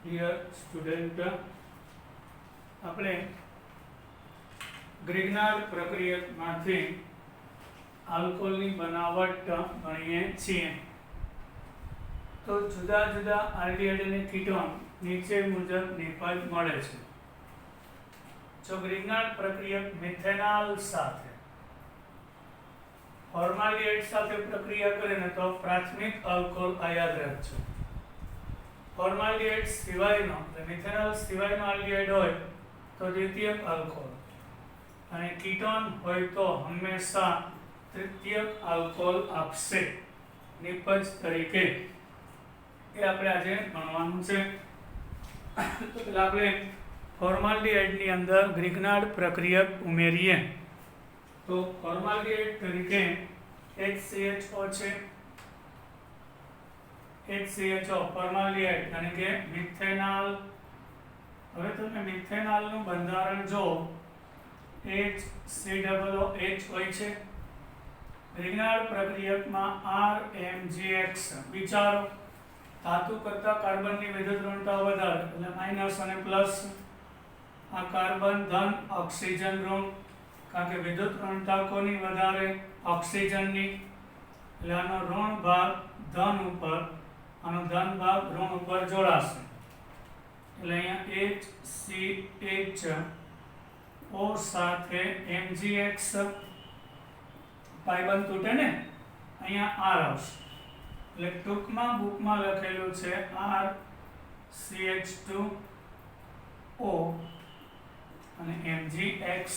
Dear student, આપણે ગ્રિગ્નાર્ડ પ્રક્રિયકમાંથી આલ્કોહોલની બનાવટ ભણીએ છીએ. તો જુદા જુદા આલ્ડિહાઇડ અને કીટોન નીચે મુજબ નિપજ મળે છે. જો ગ્રિગ્નાર્ડ પ્રક્રિયક મિથેનોલ સાથે ફોર્માલ્ડિહાઇડ સાથે પ્રક્રિયા કરે ને તો પ્રાથમિક આલ્કોહોલ યાદ રાખજો. ફોર્માલ્ડિહાઇડ સિવાયનો મિથેનોલ સિવાયનો આલ્ડિહાઇડ હોય તો દ્વિતીયક આલ્કોહોલ, અને કીટોન હોય તો હંમેશા તૃતીયક આલ્કોહોલ આપશે નિપજ તરીકે. એ આપણે આજે ભણવાનું છે. તો પહેલા આપણે ફોર્માલ્ડિહાઇડની અંદર ગ્રિગ્નાર્ડ પ્રક્રિયક ઉમેરીએ. તો ફોર્માલ્ડિહાઇડ તરીકે HCHO છે. HCHO ફોર્માલ્ડિહાઇડ એટલે કે મિથેનોલ. હવે તમે મિથેનોલનું બંધારણ જો HCOOH હોય છે. ગ્રિગ્નાર્ડ પ્રક્રિયકમાં RMGX વિચારો, ધાતુ કરતા કાર્બનની વિદ્યુત ઋણતા વધારે એટલે માઇનસ અને પ્લસ. આ કાર્બન ધન, ઓક્સિજન ઋણ, કારણ કે વિદ્યુત ઋણતા કોની વધારે? ઓક્સિજનની. એટલે આનો ઋણ ભાગ ધન ઉપર, આનો ધન ભાગ ઋણ ઉપર જોડાશે. એટલે અહીંયા HCHO સાથે MgX પાઇબંધ તૂટે ને, અહીંયા R આવશે. એટલે ટૂંકમાં બુકમાં લખેલું છે RCH2O અને MgX.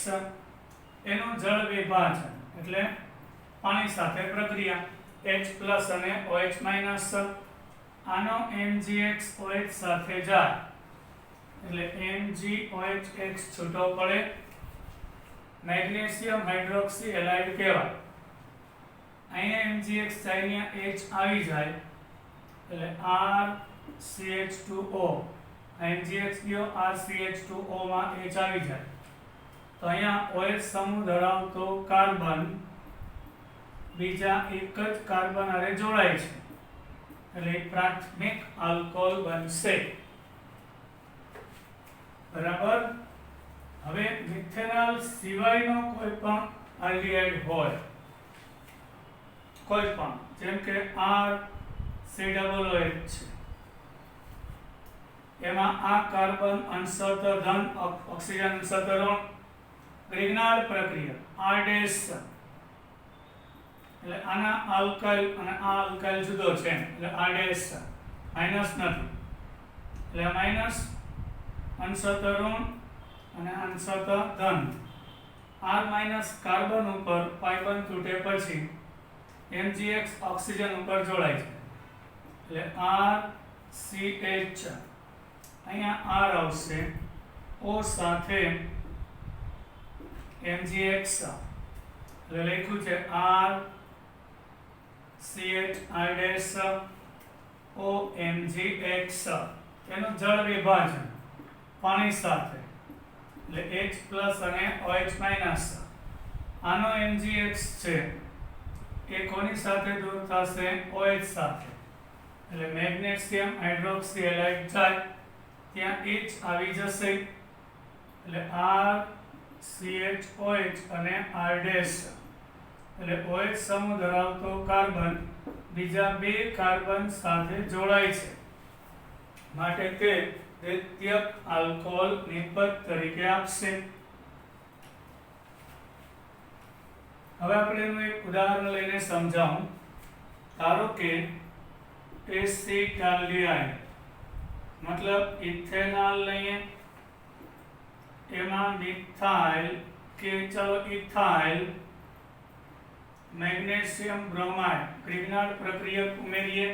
એનું જળ વિભાજન એટલે પાણી સાથે પ્રક્રિયા H+ અને OH-. આનો MgX OH સાથે જાય એટલે MgOHX છૂટો પડે. મેગ્નેશિયમ હાઇડ્રોક્સી હેલાઇડ કહેવાય. અહીંયા MgX જાય, અહીંયા H આવી જાય એટલે RCH2O. MgX ગયો, RCH2O માં H આવી જાય તો અહીંયા OH સમૂહ ધરાવતો કાર્બન બીજા એક જ કાર્બન હારે જોડાય છે એટલે પ્રાથમિક આલ્કોહોલ બનશે. બરાબર. હવે મિથેનોલ સિવાયનો કોઈ પણ આલ્ડિહાઇડ હોય, કોઈ પણ, જેમ કે RCOOH છે, એમાં આ કાર્બન અંશત ધન, ઓક્સિજન અંશત ઋણ. ગ્રિગ્નાર્ડ પ્રક્રિયા R' એટલે આના આલ્કાઇલ અને આ આલ્કાઇલ જુદો છે એટલે R' માઈનસ નથી એટલે માઈનસ અંશત ઋણ અને અંશત ધન. R- કાર્બન ઉપર પાઇબંધ તૂટે પછી MgX ઓક્સિજન ઉપર જોડાય છે એટલે RCH. અહીંયા R આવશે, O સાથે MgX એટલે લખ્યું છે RCHIOMgX. એનું જળ વિભાજન પાણી સાથે એટલે H+ અને OH-. આનો MgX છે એ કોની સાથે દૂર થશે? OH સાથે. એટલે મેગ્નેશિયમ હાઇડ્રોક્સી હેલાઇડ જાય, ત્યાં H આવી જશે એટલે RCHOH અને R'. એટલે OH સમૂહ ધરાવતો કાર્બન બીજા બે કાર્બન સાથે જોડાય છે માટે તે દ્વિતીયક આલ્કોહોલ નિપજ તરીકે આપશે. હવે આપણે એનું એક ઉદાહરણ લઈને સમજાવું. ધારો કે એસિટાલ્ડિહાઇડ મતલબ ઇથેનોલ લઈએ, એમાં મિથાઇલ કે ચલો ઇથાઇલ મેગ્નેશિયમ બ્રોમાઇડ ગ્રિગ્નાર્ડ પ્રક્રિયક ઉમેરીએ.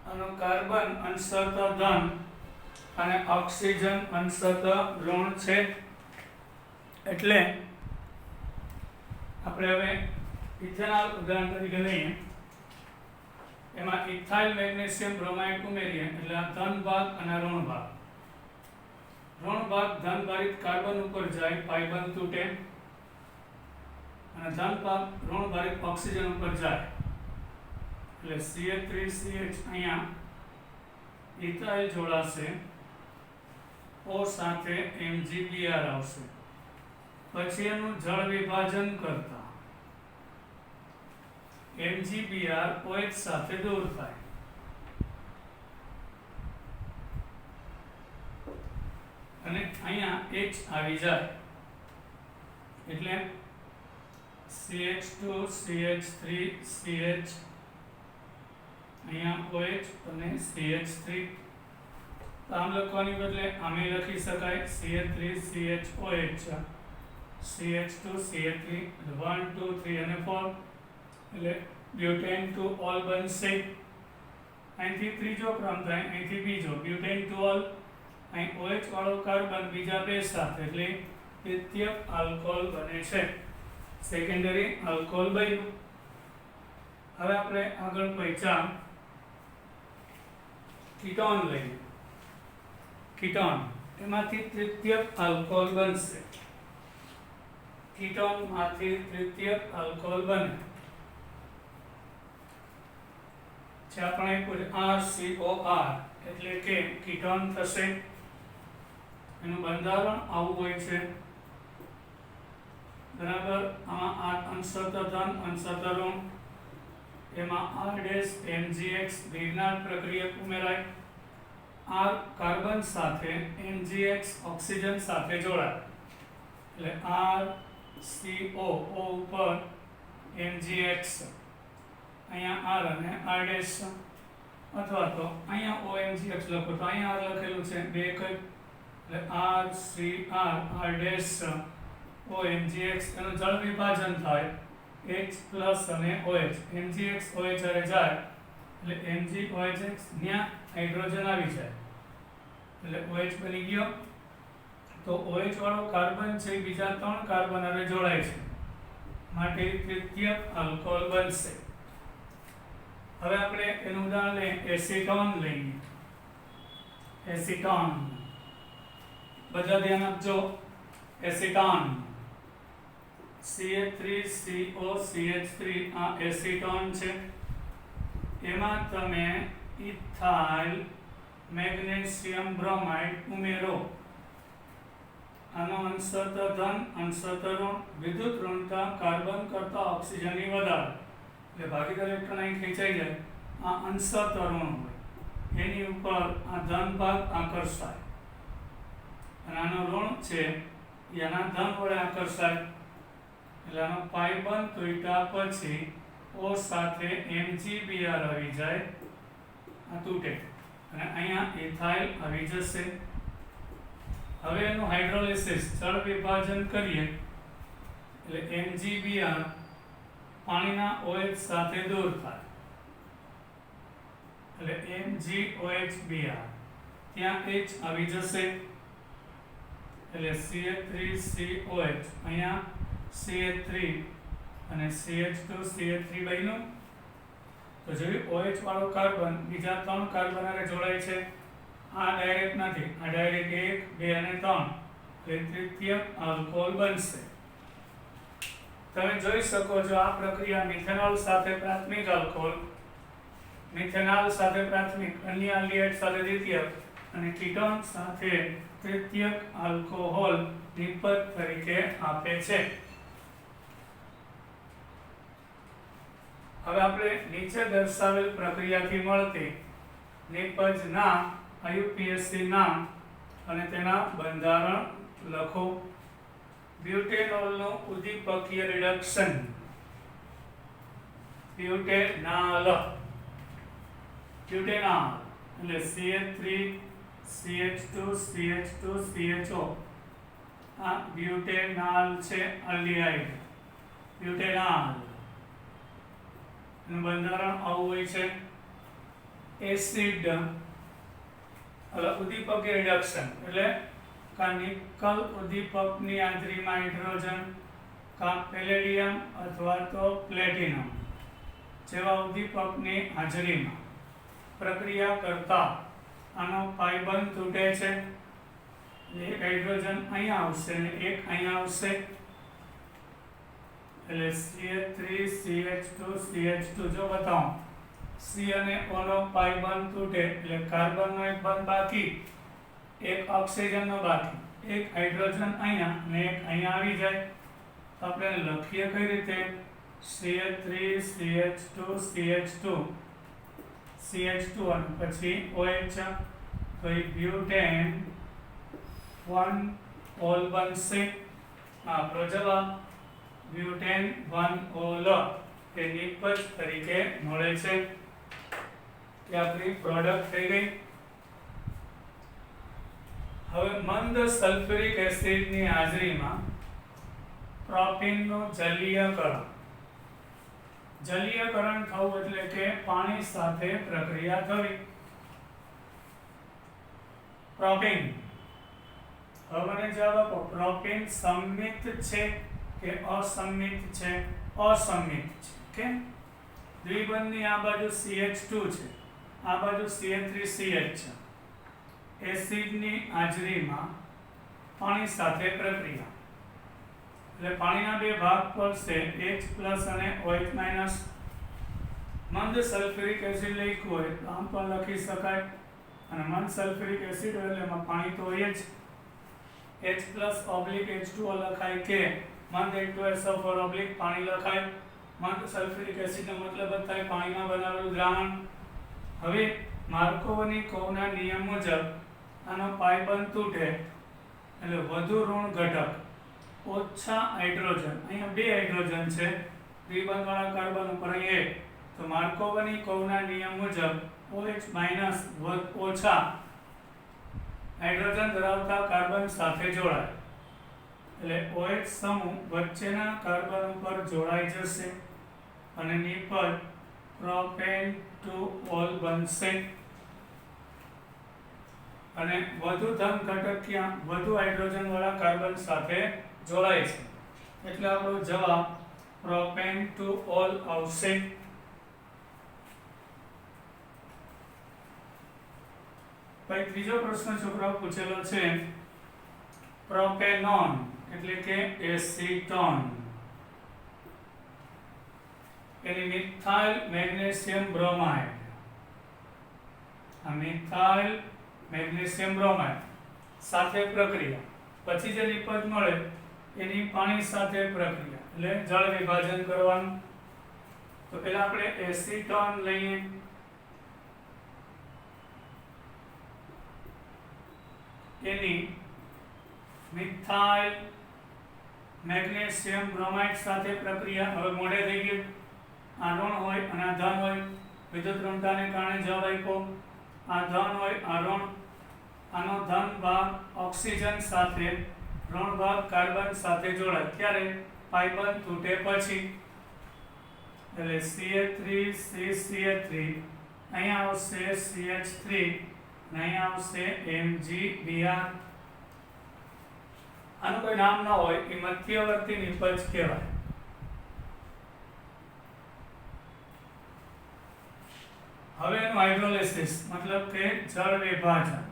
આનો કાર્બન અંશત ધન અને ઓક્સિજન અંશત ઋણ છે. એટલે આપણે હવે ઇથેનોલ ઉદાહરણ તરીકે લઈએ. એમાં ઇથાઇલ મેગ્નેશિયમ બ્રોમાઇડ ઉમેરીએ એટલે આ ધન ભાગ અને ઋણ ભાગ. ઋણ ભાગ ધન ભારિત કાર્બન ઉપર જાય, પાઇબંધ તૂટે, અને ધન ભાગ ઋણ ભારિત ઓક્સિજન ઉપર જાય એટલે CH3CH અહીંયા ઇથાઇલ જોડાશે, O સાથે MgBr આવશે, પછી એનું જળ વિભાજન કરતા MgBr OH સાથે દૂર થાય, અને અહીંયા H આવી જાય એટલે CH2 CH3 CH અહીંયા OH અને CH3, આમ લખવાની બદલે આમે લખી શકાય CH3 CHOH CH2 CH3 1 2 3 અને 4 એટલે બ્યુટેન ટુ ઓલ બનશે, અહીંથી ત્રીજો ક્રમ થાય, અહીંથી બીજો બ્યુટેન ટુ ઓલ, અહીં OH વાળો કાર્બન બીજા બે સાથે એટલે દ્વિતીયક આલ્કોહોલ બને છે, સેકન્ડરી આલ્કોહોલ બન્યું. હવે આપણે આગળ પૈચા કીટોન લઈએ, કીટોન એમાંથી તૃતીયક આલ્કોહોલ બનશે, કીટોન માંથી તૃતીયક આલ્કોહોલ બને છે, આપણે RCOR એટલે કે કીટોન થશે, એનું બંધારણ આવું હોય છે બરાબર. આમાં R અંશતઃ ધન અંશતઃ ઋણ, એમાં R-MgX વિજ્ઞાન પ્રક્રિયક ઉમેરાય, R કાર્બન સાથે MgX ઓક્સિજન સાથે જોડાય એટલે RCO, O ઉપર MgX, અહીંયા R અને R' અથવા તો અહીંયા OMGX લખો તો અહીંયા R લખેલું છે બે કઈ એટલે RCR R' OMGX, એનું જળ વિભાજન થાય H પ્લસ અને OH, MgX OH હારે જાય એટલે MgOHX, ત્યાં હાઇડ્રોજન આવી જાય એટલે OH બની ગયો. તો OH વાળો કાર્બન છે બીજા ત્રણ કાર્બન હારે જોડાય છે માટે તૃતીયક આલ્કોહોલ બનશે. હવે આપણે એનું ઉદાહરણ લઈએ, એસિટોન લઈએ, એસિટોન બધા ધ્યાન આપજો, એસિટોન CH3COCH3 આ એસિટોન છે, એમાં તમે ઇથાઇલ મેગ્નેશિયમ બ્રોમાઇડ ઉમેરો, આનો અંશતઃ ધન અંશતઃ ઋણ, વિદ્યુત ઋણતા કાર્બન કરતા ઓક્સિજનની વધારે એટલે ભાગીદાર ઇલેક્ટ્રોન અહીં ખેંચાઈ જાય, આ અંશતઃ ઋણ હોય એની ઉપર આ ધન ભાગ આકર્ષાય અને આનો ઋણ છે એના ધન વડે આકર્ષાય એટલે આનો પાઈ બંધ તૂટ્યા પછી O સાથે MgBr આવી જાય, આ તૂટે અને અહીંયા ઇથાઇલ આવી જશે. હવે એનું હાઇડ્રોલિસિસ જળ વિભાજન કરીએ એટલે MgBr પાણીના OH સાથે દૂર થાય એટલે MgOHBr, ત્યાં H આવી જશે એટલે CH3COH, અહીંયા CH3 અને CH2 CH3 બન્યું. તો જોયું OH વાળો કાર્બન બીજા ત્રણ કાર્બન હારે જોડાય છે, આ ડાયરેક્ટ નથી, આ ડાયરેક્ટ 1 2 અને 3 એટલે તૃતીયક આલ્કોહોલ બનશે. તમે જોઈ શકો છો આ પ્રક્રિયા મિથેનોલ સાથે પ્રાથમિક આલ્કોહોલ, મિથેનોલ સાથે પ્રાથમિક, અન્ય આલ્ડિહાઇડ સાથે દ્વિતીયક અને કીટોન સાથે તૃતીયક આલ્કોહોલ નિપજ તરીકે આપે છે. હવે આપણે નીચે દર્શાવેલ પ્રક્રિયાથી મળતી નિપજના IUPAC નામ અને તેના બંધારણ લખો. બ્યુટેનોલનું ઉદ્દીપકીય રિડક્શન, બ્યુટેનાલ, બ્યુટેનાલ એટલે CH3 CH2 CH2 CHO, આ બ્યુટેનાલ છે આલ્ડિહાઇડ, બ્યુટેનાલ, એનું બંધારણ આવું હોય છે. એસિડ ઉદ્દીપકીય રિડક્શન એટલે કા નિકલ ઉદ્દીપકની હાજરીમાં હાઇડ્રોજન, કા પેલેડિયમ અથવા તો પ્લેટિનમ જેવા ઉદ્દીપકની હાજરીમાં પ્રક્રિયા કરતા આનો પાઈ બંધ તૂટે છે, એક હાઇડ્રોજન અહીંયા આવશે અને એક અહીંયા આવશે એટલે CH3 CH2 CH2 જો બતાવો C અને O નો પાઈ બંધ તૂટે એટલે કાર્બનનો એક બંધ બાકી, એક ઓક્સિજનનો બાકી, એક હાઇડ્રોજન અહીંયા અને એક અહીંયા આવી જાય. તો આપણે લખીએ કઈ રીતે? CH3 CH2 CH2 CH2 અને પછી OH, તો એ બ્યુટેન 1 ઓલ બનશે. આપણો જવાબ બ્યુટેન 1 ઓલ એ નિપજ તરીકે મળે છે. કે આપણી પ્રોડક્ટ થઈ ગઈ. હવે મંદ સલ્ફ્યુરિક એસિડની હાજરીમાં પ્રોપેનનું જલીયકરણ. જલીયકરણ થવું એટલે કે પાણી સાથે પ્રક્રિયા થવી. પ્રોપેન, હવે મને જવાબ આપો, પ્રોપેન સંમિત છે કે અસંમિત છે? અસંમિત છે. ઓકે, દ્વિબંધની આ બાજુ CH2 છે, આ બાજુ CH3CH છે. એસિડની હાજરીમાં પાણી સાથે પ્રક્રિયા એટલે પાણીના બે ભાગ પડશે, H+ અને OH-. મંદ સલ્ફ્યુરિક એસિડ લખ્યું હોય તો આમ પણ લખી શકાય, અને મંદ સલ્ફ્યુરિક એસિડ હોય એટલે એમાં પાણી તો હોય જ. H+/H2O લખાય કે મંદ H2SO4/ પાણી લખાય. મંદ સલ્ફ્યુરિક એસિડનો મતલબ જ થાય પાણીમાં બનાવેલું દ્રાવણ. હવે માર્કોવની કર્વના નિયમ મુજબ આનો પાઈ બંધ તૂટે એટલે વધુ ઋણ ઘટક, ઓછા હાઇડ્રોજન, અહીંયા બે હાઇડ્રોજન છે, દ્વિબંધવાળા કાર્બન ઉપર અહીં એક, તો માર્કોવની કર્વના નિયમ મુજબ OH- ઓછા હાઇડ્રોજન ધરાવતા કાર્બન સાથે જોડાય એટલે OH સમૂહ વચ્ચેના કાર્બન ઉપર જોડાઈ જશે અને નિપજ પ્રોપેન 2 ઓલ બનશે. અને વધુ ધન ઘટક ક્યાં? વધુ હાઇડ્રોજન વાળા કાર્બન સાથે જોડાય છે એટલે આપણો જવાબ પ્રોપેન 2 ઓલ આવશે. પછી ત્રીજો પ્રશ્ન છોકરાઓ પૂછેલો છે, પ્રોપેનોન એટલે કે એસીટોન, એની મિથાઇલ મેગ્નેશિયમ બ્રોમાઇડ, આ મિથાઇલ મેગ્નેશિયમ બ્રોમાઇડ સાથે પ્રક્રિયા, પછી જે નિપજ મળે એની પાણી સાથે પ્રક્રિયા એટલે જળ વિભાજન કરવાનું. તો પહેલા આપણે એસીટોન લઈએ. એની મિથાઇલ મેગ્નેશિયમ બ્રોમાઇડ સાથે પ્રક્રિયા. હવે મોડે થઈ ગયું, આ ઋણ હોય અને આ ધન હોય, વિદ્યુત ઋણતાને કારણે જવાબ આપ્યો. આ ધન હોય, આ ઋણ, આનો ધન ભાગ ઓક્સિજન સાથે, ઋણ ભાગ કાર્બન સાથે જોડાય ત્યારે પાઈ બંધ તૂટે પછી. એટલે CH3 CCH3, અહીંયા આવશે CH3 અને અહીંયા આવશે MgBr. આનું કોઈ નામ ન હોય એ મધ્યવર્તી નિપજ કહેવાય. હવે એનું હાઇડ્રોલિસિસ મતલબ કે જળ વિભાજન.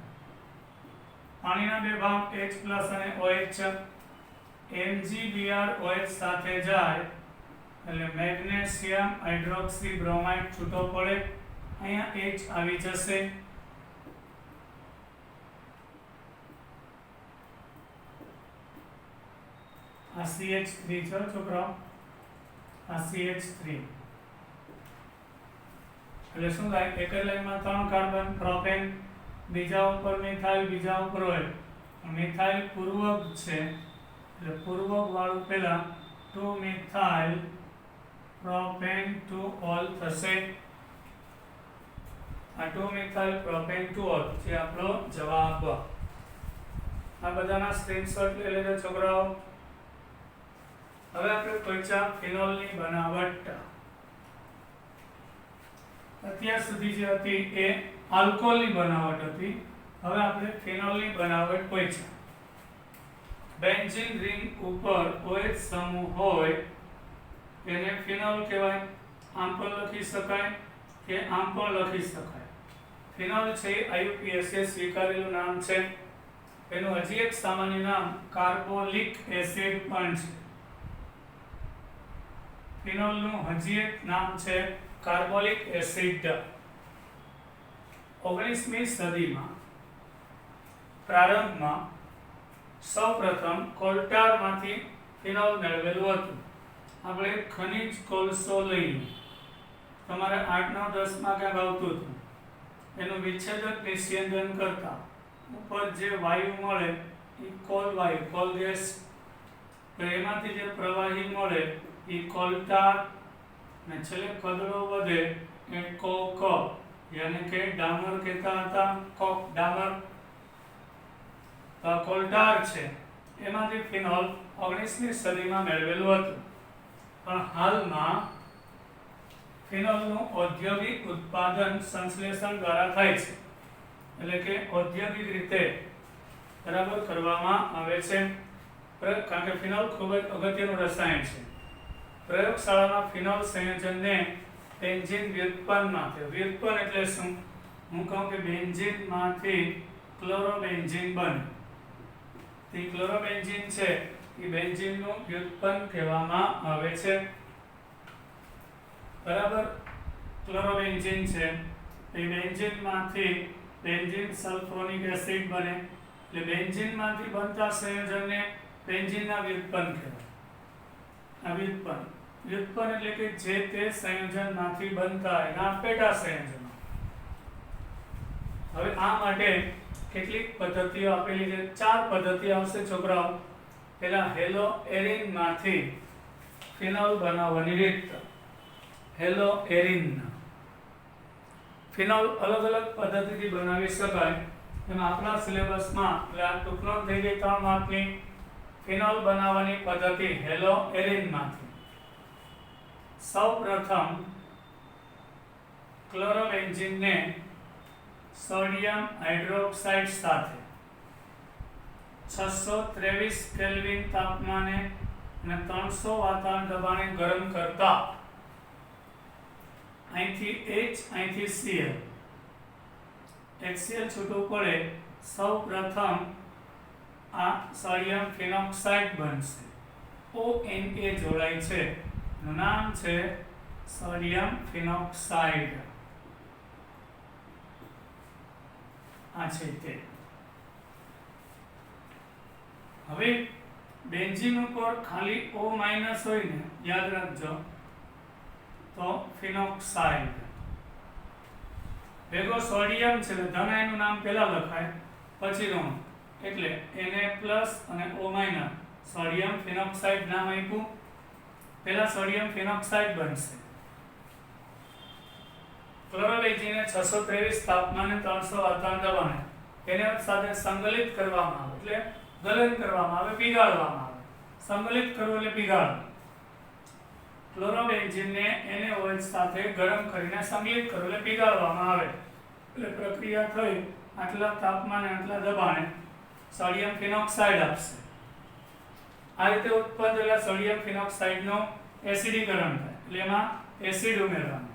પાણીના બે ભાગ H+ અને OH, MgBr OH સાથે જાય એટલે મેગ્નેશિયમ હાઇડ્રોક્સી બ્રોમાઇડ છૂટો પડે, અહીંયા H આવી જશે. આ CH3 છે છોકરાઓ, આ CH3 એટલે શું થાય? એક જ લાઈનમાં 3 કાર્બન, પ્રોપેન, બીજા ઉપર મિથાઇલ, બીજા ઉપર OH. મિથાઇલ પૂર્વક છે એટલે પૂર્વક વાળું પહેલા 2 મિથાઇલ પ્રોપેન 2 ઓલ થશે. આ 2 મિથાઇલ પ્રોપેન 2 ઓલ છે આપણો જવાબ. આ બધાના સ્ક્રીનશોટ લઈ લેજો છોકરાઓ. હવે આપણે પૈસા ફિનોલની બનાવટ. અત્યાર સુધી જે હતી એ આલ્કોહોલની બનાવટ હતી, હવે આપણે ફિનોલની બનાવટ પૈસા. બેન્ઝીન રિંગ ઉપર OH સમૂહ હોય એને ફિનોલ કહેવાય. આમ પણ લખી શકાય કે આમ પણ લખી શકાય. ફિનોલ છે IUPAC સ્વીકારેલું નામ છે. એનું હજી એક સામાન્ય નામ કાર્બોલિક એસિડ પણ છે. ફિનોલનું હજી એક નામ છે કાર્બોલિક એસિડ 19મી સદીમાં પ્રારંભમાં સૌપ્રથમ કોલટારમાંથી ફિનોલ મેળવેલું હતું. આપણે ખનિજ કોલસો લઈને તમારે 8 9 10 માં ક્યાંક આવતું હતું, એનું વિચ્છેદક નિસ્યંદન કરતા ઉપર જે વાયુ મળે એ કોલ વાયુ, કોલ ગેસ, એમાંથી જે પ્રવાહી મળે એ કોલટાર, ને છેલ્લે કદડો વધે એ કોક, યાની કે ડામર કહેતા હતા, કોક ડામર. તો કોલટાર છે એમાંથી ફિનોલ 19મી સદીમાં મેળવેલું હતું. પણ હાલમાં ફિનોલનું ઔદ્યોગિક ઉત્પાદન સંશ્લેષણ દ્વારા થાય છે, એટલે કે ઔદ્યોગિક રીતે બરાબર કરવામાં આવે છે. કારણ કે ફિનોલ ખૂબ જ અગત્યનું રસાયણ છે. પ્રયોગશાળામાં ફિનોલ સંયોજનને બેન્ઝીન વ્યુત્પન્ન એટલે શું? હું કહું કે બેન્ઝીનમાંથી ક્લોરોબેન્ઝીન બને. તે ક્લોરોબેન્ઝીન છે એ બેન્ઝીનનું વ્યુત્પન્ન કહેવામાં આવે છે. બરાબર, ક્લોરોબેન્ઝીન છે એ બેન્ઝીનમાંથી બેન્ઝીન સલ્ફોનિક એસિડ બને, એટલે બેન્ઝીનમાંથી બનતા સંયોજનને બેન્ઝીનના વ્યુત્પન્ન કહેવાય. આ વ્યુત્પન્ન એટલે કે જે તે સંયોજનમાંથી બનતા એના પેટા સંયોજનો. હવે આ માટે કેટલીક પદ્ધતિઓ આપેલી છે. 4 પદ્ધતિ આવશે છોકરાઓ. પહેલા હેલો એરિનમાંથી ફિનોલ બનાવવાની રીત. હેલો એરિન ફિનોલ અલગ અલગ પદ્ધતિથી બનાવી શકાય. એમાં આપણા સિલેબસમાં એટલે આ ટૂંકનો થઈ ગઈ 3 માર્કની ફિનોલ બનાવવાની પદ્ધતિ હેલો એરિનમાંથી. સૌપ્રથમ ક્લોરોબેન્ઝીનને સોડિયમ હાઇડ્રોક્સાઇડ સાથે 623 કેલ્વિન તાપમાને અને 300 વાતાવરણ દબાણે ગરમ કરતા અહીંથી H અહીંથી Cl HCl છૂટું પડે. સૌપ્રથમ આ સોડિયમ ફિનોક્સાઇડ બનશે. ONA જોડાય છે, એનું નામ છે સોડિયમ ફિનોક્સાઇડ. આ છે તે. હવે બેન્ઝીન ઉપર ખાલી O- હોય ને, યાદ રાખજો, તો ફિનોક્સાઇડ ભેગો સોડિયમ છે, ધન એનું નામ પહેલા લખાય પછી ઋણ, એટલે Na+ અને O- સોડિયમ ફિનોક્સાઇડ નામ આપ્યું. પહેલા સોડિયમ ફિનોક્સાઇડ બનશે. ક્લોરોબેન્ઝીનને 623 તાપમાને 300 વાતાવરણ દબાણે એને સાથે સંકલિત કરવામાં આવે, એટલે ગલન કરવામાં આવે, પીગાળવામાં આવે. સંકલિત કરવું એટલે પીગાળવું. ક્લોરોબેન્ઝીનને NaOH સાથે ગરમ કરીને સંકલિત કરવું એટલે પીગાળવામાં આવે. એટલે પ્રક્રિયા થઈ આટલા તાપમાને આટલા દબાણે સોડિયમ ફિનોક્સાઇડ આપશે. આ રીતે ઉત્પન્ન થયેલા સોડિયમ ફિનોક્સાઇડનું એસિડીકરણ થાય, એટલે એમાં એસિડ ઉમેરવાનું.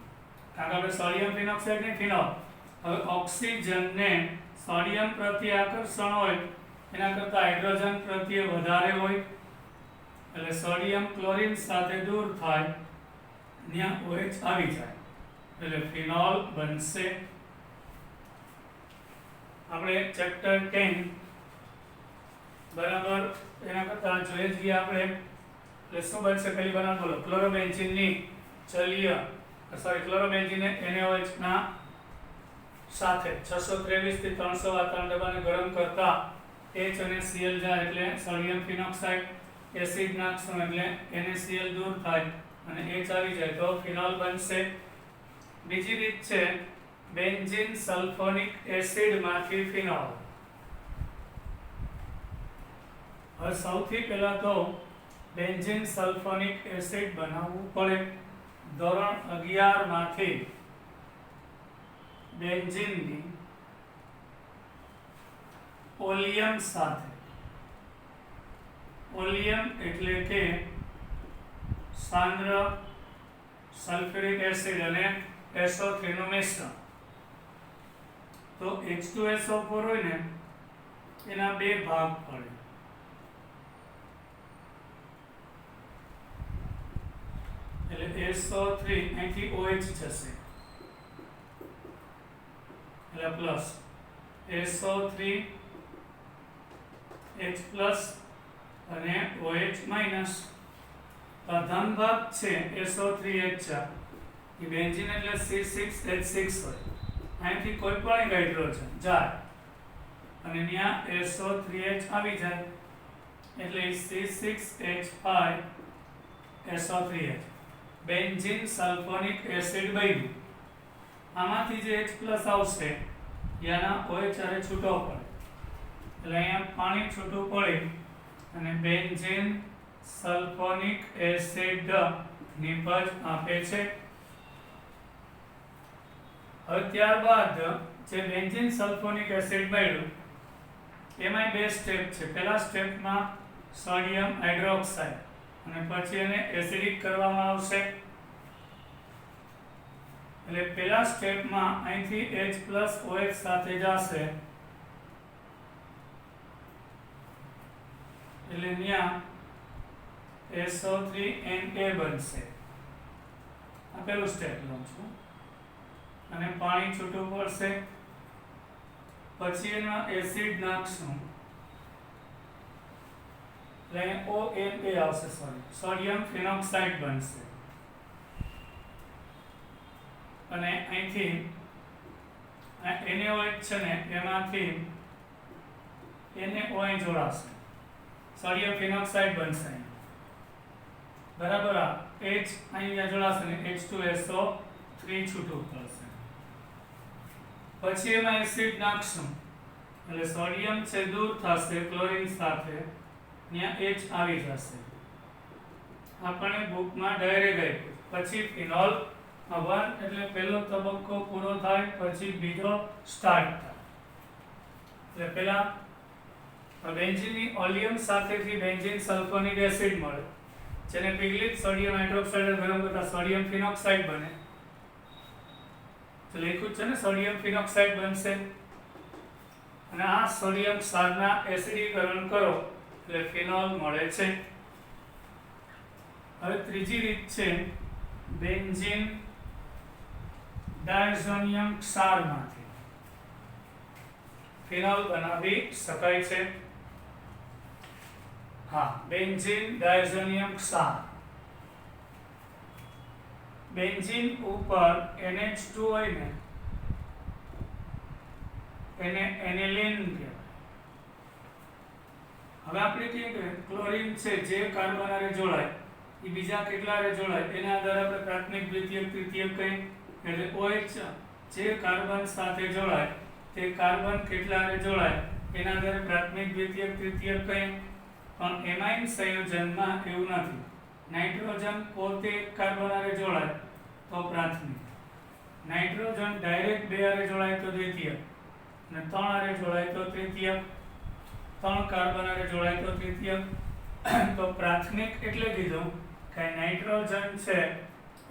કારણ કે આપણે સોડિયમ ફિનોક્સાઇડ ને ફિનોલ. હવે ઓક્સિજનને સોડિયમ પ્રત્યે આકર્ષણ હોય એના કરતાં હાઇડ્રોજન પ્રત્યે વધારે હોય, એટલે સોડિયમ ક્લોરીન સાથે દૂર થાય, ત્યાં OH આવી જાય, એટલે ફિનોલ બનશે. આપણે ચેપ્ટર 10 બરાબર એના કરતાં જોઈએ છીએ આપણે. એટલે શું બનશે? પહેલી બનાવ બોલો. ક્લોરોબેન્ઝીનની ક્લોરોબેન્ઝીનને NaOH ના સાથે 623 થી 300 વાતાવરણ દબાણે ગરમ કરતા H અને Cl જાય, એટલે સોડિયમ ફિનોક્સાઇડ. એસિડ નાખશું એટલે NaCl દૂર થાય અને H આવી જાય તો ફિનોલ બનશે. બીજી રીત છે બેન્ઝીન સલ્ફોનિક એસિડમાંથી ફિનોલ. હવે સૌથી પહેલા તો બેન્ઝીન સલ્ફોનિક એસિડ બનાવવું પડે. ધોરણ 11 માંથી બેન્ઝીનની ઓલિયમ સાથે, ઓલિયમ એટલે કે સાંદ્ર સલ્ફ્યુરિક એસિડ અને SO3 નું મિશ્રણ. તો H2SO4 હોય ને એના 2 ભાગ પડે. એટલે SO3 અહીંથી OH જશે એટલે પ્લસ SO3 H પ્લસ અને OH માઇનસ. ધન ભાગ છે SO3H એ બેન્ઝીન એટલે C6H6 હોય. અહીંથી કોઈ પણ હાઇડ્રોજન જાય અને ત્યાં SO3H આવી જાય એટલે C6H5SO3H બેન્ઝીન સલ્ફોનિક એસિડ બન્યું. આમાંથી જે H પ્લસ આવશે યાના OH અરે છૂટો પડે એટલે અહીંયા પાણી છૂટું પડે અને બેન્ઝીન સલ્ફોનિક એસિડ નિપજ આપે છે. હવે ત્યારબાદ જે બેન્ઝીન સલ્ફોનિક એસિડ મળ્યું એમાં બે સ્ટેપ છે. પહેલા સ્ટેપમાં સોડિયમ હાઇડ્રોક્સાઇડ અને પછી એને એસિડિક કરવામાં આવશે. એટલે પહેલા સ્ટેપમાં અહીંથી H પ્લસ OH સાથે જશે એટલે ત્યાં SO3Na બનશે. આ પહેલું સ્ટેપ લઉં છું અને પાણી છૂટું પડશે. પછી એનો એસિડ નાખશું એટલે ONA આવશે, સોડિયમ ફિનોક્સાઇડ બનશે અને અહીંથી NaOH છે ને એમાંથી NaOH જોડાશે, સોડિયમ ફિનોક્સાઇડ બનશે બરાબર. આ H અહીંયા જોડાશે ને H2SO3 છૂટું પડશે. પછી એમાં એસિડ નાખશું એટલે સોડિયમ છે દૂર થશે ક્લોરીન સાથે, ત્યાં H આવી જશે. આપણે બુકમાં ડાયરેક્ટ આપ્યું. પછી ફિનોલ 1 એટલે પહેલો તબક્કો પૂરો થાય પછી બીજો સ્ટાર્ટ થાય. એટલે પહેલા બેન્ઝીનની ઓલિયમ સાથેથી બેન્ઝીન સલ્ફોનિક એસિડ મળે જેને પીગલિત સોડિયમ હાઇડ્રોક્સાઇડ ગરમ કરતા સોડિયમ ફિનોક્સાઇડ બને. તો લખ્યું છે ને સોડિયમ ફિનોક્સાઇડ બનશે અને આ સોડિયમ ક્ષારના એસિડીકરણ કરો એટલે ફિનોલ મળે છે. હવે ત્રીજી રીત છે બેન્ઝીન ડાયઝોનિયમ ક્ષારમાંથી ફિનોલ બનાવી શકાય છે. હા, બેન્ઝીન ડાયઝોનિયમ ક્ષાર. બેન્ઝીન ઉપર NH2 હોય ને એને એનિલિન કહેવાય. હવે આપણે કહીએ કે ક્લોરીન છે જે કાર્બન હારે જોડાય એ બીજા કેટલા હારે જોડાય એના આધારે આપણે પ્રાથમિક દ્વિતીયક તૃતીયક કહીએ. એટલે OH જે કાર્બન સાથે જોડાય તે કાર્બન કેટલા હારે જોડાય એના આધારે પ્રાથમિક દ્વિતીયક તૃતીયક કહીએ. પણ એમાઇન સંયોજનમાં એવું નથી. નાઇટ્રોજન પોતે એક કાર્બન હારે જોડાય તો પ્રાથમિક, નાઇટ્રોજન ડાયરેક્ટ બે હારે જોડાય તો દ્વિતીયક અને 3 હારે જોડાય તો તૃતીયક, 3 કાર્બન હારે જોડાય તો તૃતીયક. તો પ્રાથમિક એટલે કીધું કે નાઇટ્રોજન છે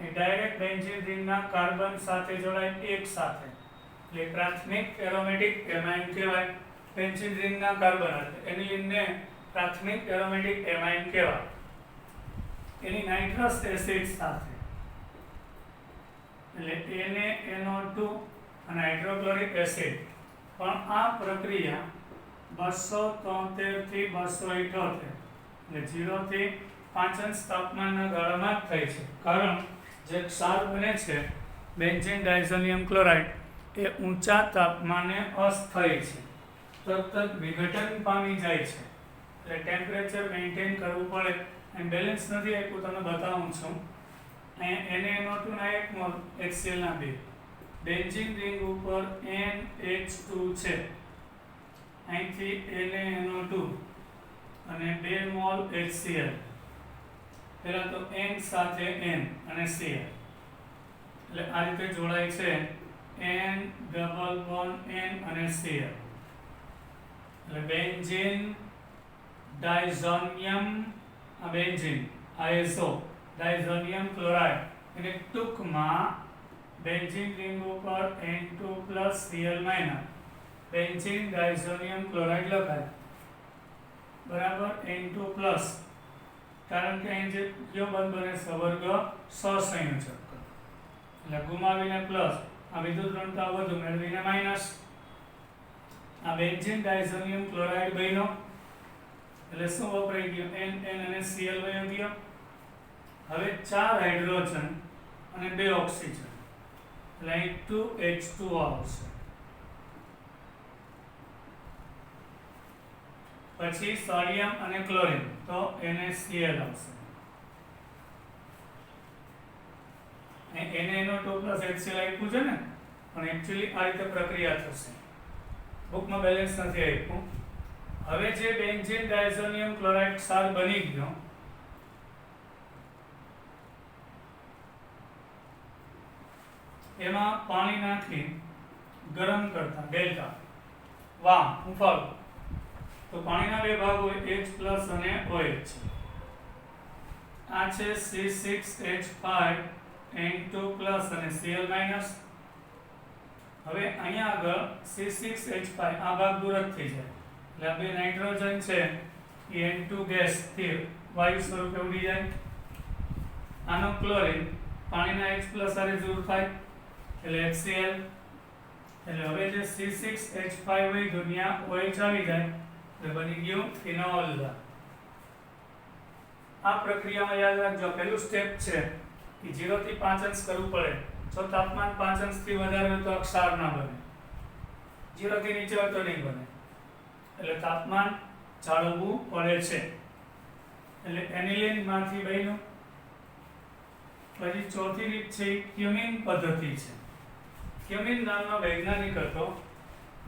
એ ડાયરેક્ટ બેન્ઝીન રિંગના કાર્બન સાથે જોડાય એક સાથે એટલે પ્રાથમિક એરોમેટિક એમાઇન કહેવાય. બેન્ઝીન રિંગના કાર્બન હારે એનિલિનને પ્રાથમિક એરોમેટિક એમાઇન કહેવાય. એની નાઇટ્રસ એસિડ સાથે એટલે NaNO2 અને હાઇડ્રોક્લોરિક એસિડ. પણ આ પ્રક્રિયા 273 થી 278 એટલે 0 થી 5 તાપમાનના ગાળામાં જ થાય છે. કારણ જે ક્ષાર બને છે બેન્ઝીન ડાયઝોનિયમ ક્લોરાઇડ એ ઊંચા તાપમાને અસ્થાયી છે, તરત જ વિઘટન પામી જાય છે. એટલે ટેમ્પરેચર મેન્ટેન કરવું પડે. એમ બેલેન્સ નથી આપ્યું, તમને બતાવું છું. અહીંયા NaNO2 ના 1 મોલ HCl ના 2, બેન્ઝીન રિંગ ઉપર NH2 છે, અહીંથી NaNO2 અને 2 મોલ HCl. પહેલા તો N સાથે N અને Cl એટલે આ રીતે જોડાય છે N ડબલ બોન્ડ N અને Cl એટલે બેન્ઝીન ડાયઝોનિયમ, આ બેન્ઝીન ISO ડાયઝોનિયમ ક્લોરાઇડ એને ટૂંકમાં બેન્ઝીન રિંગ ઉપર N2+Cl- બેન્ઝીન ડાયઝોનિયમ ક્લોરાઇડ લખાય બરાબર. N2+ કારણ કે અહીં જે કયો બંધ બને છે વર્ગ સહસંયોજક એટલે ગુમાવીને પ્લસ આ વિદ્યુત ઋણતા વધુ મેળવીને માઇનસ આ બેન્ઝીન ડાયઝોનિયમ ક્લોરાઇડ બન્યો એટલે શું વપરાઈ ગયો n અને Cl વયો ગયો હવે 4 હાઇડ્રોજન અને 2 ઓક્સિજન એટલે અહીં 2H2 આવશે પછી સોડિયમ અને ક્લોરીન તો NaCl આવશે NaNO2 HCl આપ્યું છે ને પણ એકચ્યુઅલી આ રીતે પ્રક્રિયા થશે બુકમાં બેલેન્સ નથી આપ્યું હવે જે બેન્ઝીન ડાયઝોનિયમ ક્લોરાઇડ ક્ષાર બની ગયો એમાં પાણી નાખી ગરમ કરતા ડેલ્ટા વામ ઉફાળો તો પાણીના બે ભાગ હોય H+ અને OH આ છે C6H5N2+ અને Cl- હવે અહીંયા આગળ C6H5 આ ભાગ દૂર જ થઈ જાય એટલે આ બે નાઇટ્રોજન છે એ N2 ગેસ સ્થિર વાયુ સ્વરૂપે ઉડી જાય આનો ક્લોરીન પાણીના H+ સાથે દૂર થાય એટલે HCl એટલે હવે જે C6H5 હોય દુનિયા OH આવી જાય એટલે બની ગયું ફિનોલ આ પ્રક્રિયામાં યાદ રાખજો પહેલું સ્ટેપ છે કે 0 થી 5 અંશ કરવું પડે જો તાપમાન 5 અંશથી વધારે હોય તો ક્ષાર ના બને 0 થી નીચે હોય તો નહીં બને એટલે તાપમાન જાળવવું પડે છે એટલે એનિલિન માંથી બન્યું પછી ચોથી રીત છે ક્યુમિન પદ્ધતિ છે ક્યુમિન નામનો વૈજ્ઞાનિક હતો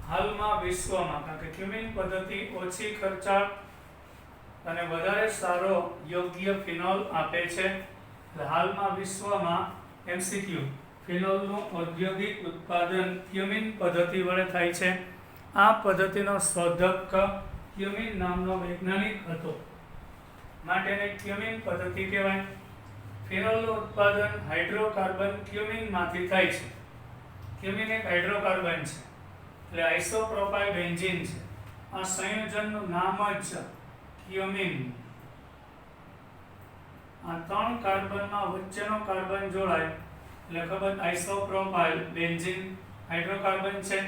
હાલમાં વિશ્વમાં કારણ કે ક્યુમિન પદ્ધતિ ઓછી ખર્ચાળ અને વધારે સારો યોગ્ય ફિનોલ આપે છે એટલે હાલમાં વિશ્વમાં MCQ ફિનોલનું ઔદ્યોગિક ઉત્પાદન ક્યુમિન પદ્ધતિ વડે થાય છે આ પદ્ધતિનો શોધક ક્યુમિન નામનો વૈજ્ઞાનિક હતો માટે એને ક્યુમિન પદ્ધતિ કહેવાય ફિનોલનું ઉત્પાદન હાઇડ્રોકાર્બન ક્યુમિનમાંથી થાય છે ક્યુમિન એક હાઇડ્રોકાર્બન છે એટલે આઇસોપ્રોપાઇલ બેન્ઝીન છે આ સંયોજનનું નામ જ ક્યુમિન આ 3 કાર્બનમાં વચ્ચેનો કાર્બન જોડાય એટલે ખબર આઇસોપ્રોપાઇલ બેન્ઝીન હાઇડ્રોકાર્બન છે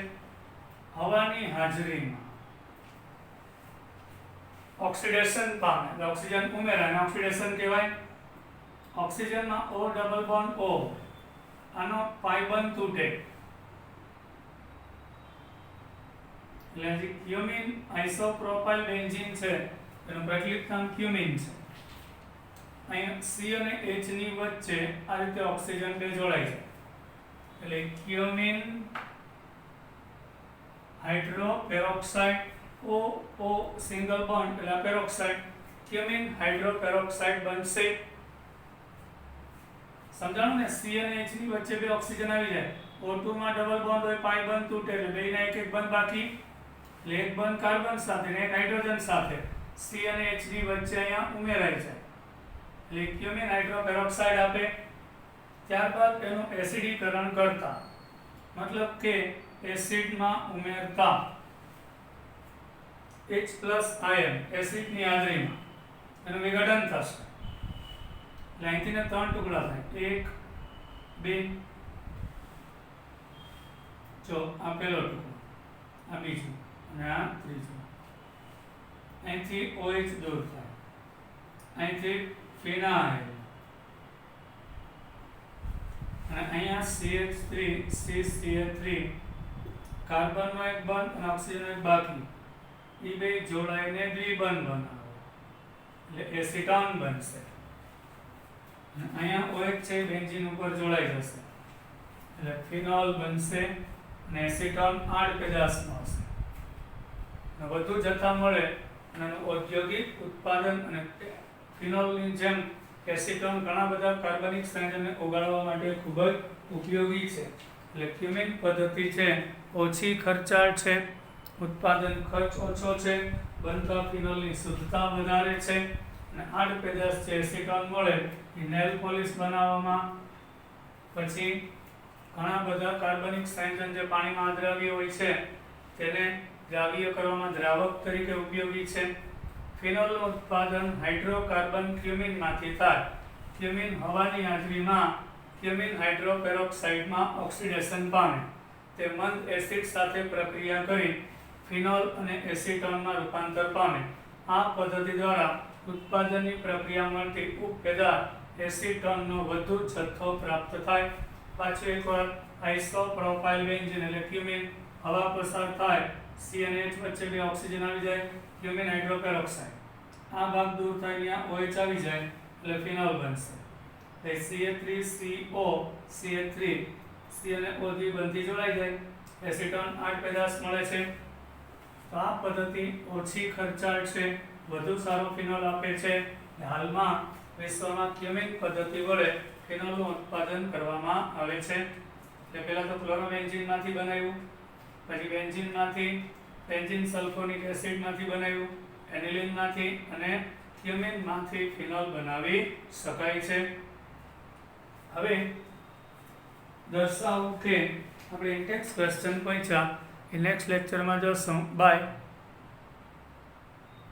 હવાની હાજરીમાં ઓક્સિડેશન પામે એટલે ઓક્સિજન ઉમેરાય અને ઓક્સિડેશન કહેવાય ઓક્સિજનમાં O ડબલ બોન્ડ O આનો પાઈ બંધ તૂટે એટલે જે ક્યુમિન આઇસોપ્રોપાઇલ બેન્ઝીન છે એનું પ્રચલિત નામ ક્યુમિન છે અહીં C અને H ની વચ્ચે આ રીતે ઓક્સિજન બે જોડાય છે એટલે cumin hydro peroxide O single bond એટલે પેરોક્સાઇડ ક્યુમિન હાઇડ્રો પેરોક્સાઇડ બનશે સમજાણું ને C અને H ની વચ્ચે બે ઓક્સિજન આવી જાય O2 માં ડબલ બોન્ડ હોય પાઈ બંધ તૂટે એટલે બેના એક એક બંધ બાકી એટલે એક બંધ કાર્બન સાથે ને એક હાઇડ્રોજન સાથે C અને H ની વચ્ચે અહીંયા ઉમેરાઈ જાય એટલે ક્યુમિન હાઇડ્રો પેરોક્સાઇડ આપે ત્યારબાદ એનું એસિડીકરણ કરતા મતલબ કે એસિડમાં ઉમેરતા H+ આયન એસિડની હાજરીમાં એનું વિઘટન થશે એટલે અહીંથી 3 ટુકડા થાય 1 2 જો આ પહેલો ટુકડો આ બીજો અને આ ત્રીજો અહીંથી OH દૂર થાય અહીંથી ફિનાઇલ અને અહીંયા CH3 CCl3 કાર્બનનો એક બંધ અને ઓક્સિજનનો એક બાકી એ બે જોડાઈને દ્વિબંધ બનાવે એટલે એસિટોન બનશે અને અહીંયા OH છે બેન્ઝીન ઉપર જોડાઈ જશે એટલે ફિનોલ બનશે અને એસિટોન 8 પેદાશમાં હશે અને વધુ જથ્થા મળે અને એનું ઔદ્યોગિક ઉત્પાદન અને ફિનોલની જેમ એસિટોન ઘણા બધા કાર્બનિક સંયોજનને ઓગાળવા માટે ખૂબ જ ઉપયોગી છે એટલે ક્યુમિન પદ્ધતિ છે ઓછી ખર્ચાળ છે ઉત્પાદન ખર્ચ ઓછો છે બનતા ફિનોલની શુદ્ધતા વધારે છે અને 8 પેદાશ છે એસિટોન મળે એ નેલ પોલિશ બનાવવામાં પછી ઘણા બધા કાર્બનિક સંયોજન જે પાણીમાં અદ્રાવ્ય હોય છે તેને દ્રાવ્ય કરવામાં દ્રાવક તરીકે ઉપયોગી છે ફિનોલનું ઉત્પાદન હાઇડ્રોકાર્બન ક્યુમિનમાંથી થાય. ક્યુમિન હવાની હાજરીમાં ક્યુમિન હાઇડ્રોપેરોક્સાઇડમાં ઓક્સિડેશન પામે. તે મંદ એસિડ સાથે પ્રક્રિયા કરી ફિનોલ અને એસિટોનમાં રૂપાંતર પામે. આ પદ્ધતિ દ્વારા ઉત્પાદનની પ્રક્રિયા મળતી ઉપભેદાર એસિટોનનો વધુ જથ્થો પ્રાપ્ત થાય. પાછું એકવાર આઇસોપ્રોપાઇલ બેન્ઝીન એટલે ક્યુમિન હવા પસાર થાય, સી અને એચ વચ્ચે બે ઓક્સિજન આવી જાય, ક્યુમિન હાઇડ્રોપેરોક્સાઇડ આ ભાગ દૂર થાય ત્યાં OH આવી જાય એટલે ફિનોલ બનશે. CH3CO CH3 C અને O બંધી જોડાઈ જાય, એસિટોન 8 પેદાશ મળે છે. તો આ પદ્ધતિ ઓછી ખર્ચાળ છે, વધુ સારો ફિનોલ આપે છે. હાલમાં વિશ્વમાં ક્યુમિન પદ્ધતિ વડે ફિનોલનું ઉત્પાદન કરવામાં આવે છે. એટલે પહેલા તો ક્લોરોબેન્ઝીનમાંથી બનાવ્યું, પછી બેન્ઝીનમાંથી, બેન્ઝીન સલ્ફોનિક એસિડમાંથી બનાવ્યું, એનિલિનમાંથી અને ક્યુમિનમાંથી ફિનોલ બનાવી શકાય છે. હવે દર્શાવો કે આપણે ઇન્ટેક્સ ક્વેશ્ચન પૂછ્યા એ નેક્સ્ટ લેક્ચરમાં જોશું. બાય.